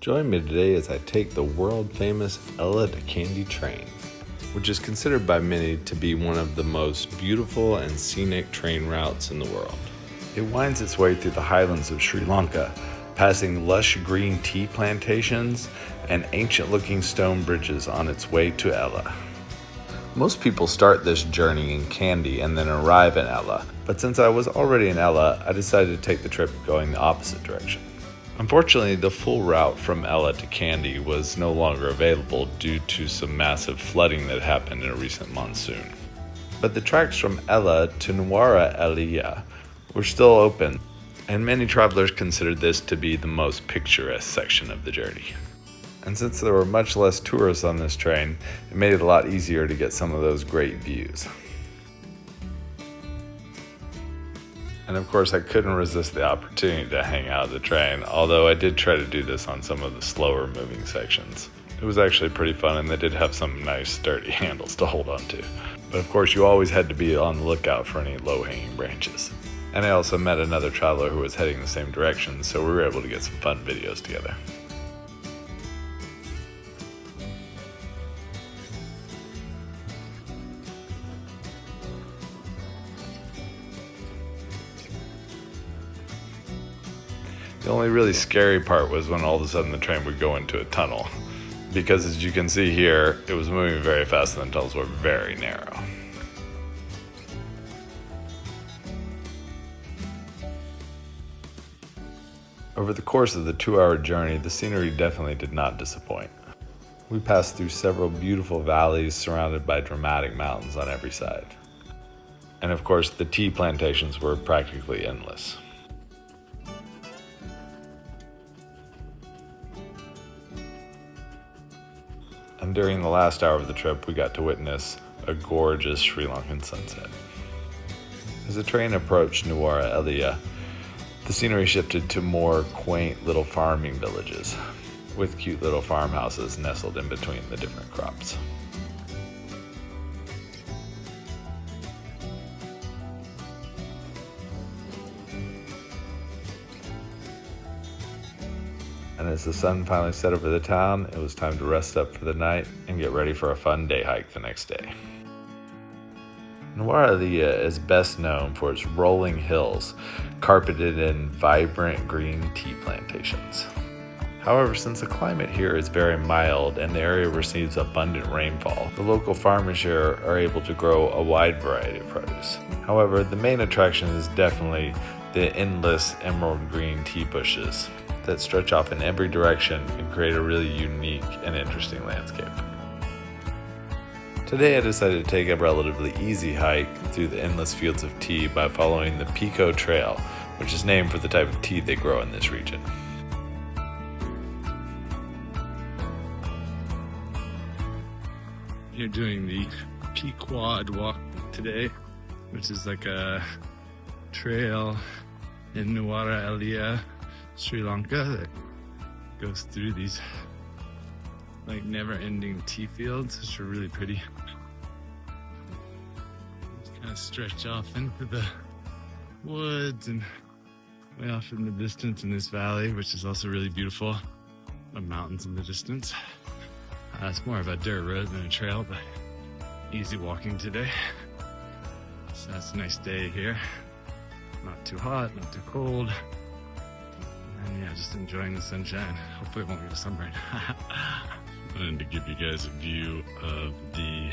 Join me today as I take the world-famous On The Kandy Train, which is considered by many to be one of the most beautiful and scenic train routes in the world. It winds its way through the highlands of Sri Lanka, passing lush green tea plantations and ancient-looking stone bridges on its way to Ella. Most people start this journey in Kandy and then arrive in Ella, but since I was already in Ella, I decided to take the trip going the opposite direction. Unfortunately, the full route from Ella to Kandy was no longer available due to some massive flooding that happened in a recent monsoon. But the tracks from Ella to Nuwara Eliya were still open, and many travelers considered this to be the most picturesque section of the journey. And since there were much less tourists on this train, it made it a lot easier to get some of those great views. And of course, I couldn't resist the opportunity to hang out at the train, although I did try to do this on some of the slower moving sections. It was actually pretty fun, and they did have some nice sturdy handles to hold on to. But of course, you always had to be on the lookout for any low-hanging branches. And I also met another traveler who was heading the same direction, so we were able to get some fun videos together. The only really scary part was when all of a sudden the train would go into a tunnel, because as you can see here, it was moving very fast and the tunnels were very narrow. Over the course of the 2-hour journey, the scenery definitely did not disappoint. We passed through several beautiful valleys surrounded by dramatic mountains on every side. And of course, the tea plantations were practically endless. And during the last hour of the trip, we got to witness a gorgeous Sri Lankan sunset. As the train approached Nuwara Eliya, the scenery shifted to more quaint little farming villages, with cute little farmhouses nestled in between the different crops. And as the sun finally set over the town, it was time to rest up for the night and get ready for a fun day hike the next day. Nuwara Eliya is best known for its rolling hills, carpeted in vibrant green tea plantations. However, since the climate here is very mild and the area receives abundant rainfall, the local farmers here are able to grow a wide variety of produce. However, the main attraction is definitely the endless emerald green tea bushes that stretch off in every direction and create a really unique and interesting landscape. Today I decided to take a relatively easy hike through the endless fields of tea by following the pekoe trail, which is named for the type of tea they grow in this region. You're doing the Pequod walk today, which is like a trail in Nuwara Eliya, Sri Lanka, that goes through these like never-ending tea fields, which are really pretty. Just kind of stretch off into the woods and way off in the distance in this valley, which is also really beautiful. The mountains in the distance. It's more of a dirt road than a trail, but easy walking today. So that's a nice day here. Not too hot, not too cold. And yeah, just enjoying the sunshine. Hopefully it won't get a sunburn. I wanted to give you guys a view of the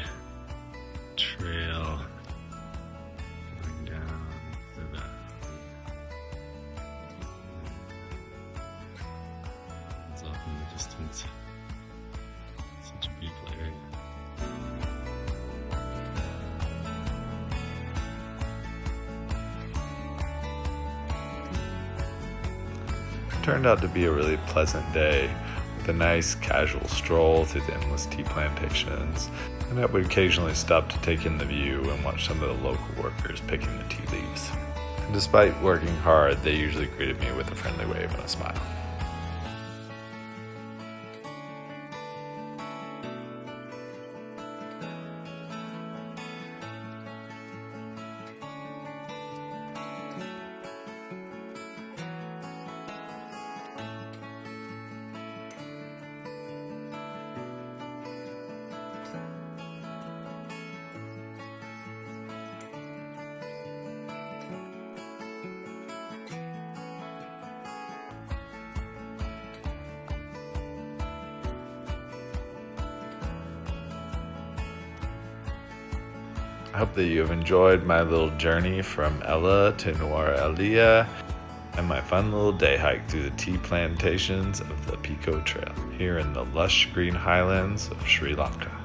trail going down the valley. It's off in the distance. Such a beautiful area. It turned out to be a really pleasant day, with a nice casual stroll through the endless tea plantations, and I would occasionally stop to take in the view and watch some of the local workers picking the tea leaves. And despite working hard, they usually greeted me with a friendly wave and a smile. I hope that you have enjoyed my little journey from Ella to Nuwara Eliya and my fun little day hike through the tea plantations of the Pekoe Trail here in the lush green highlands of Sri Lanka.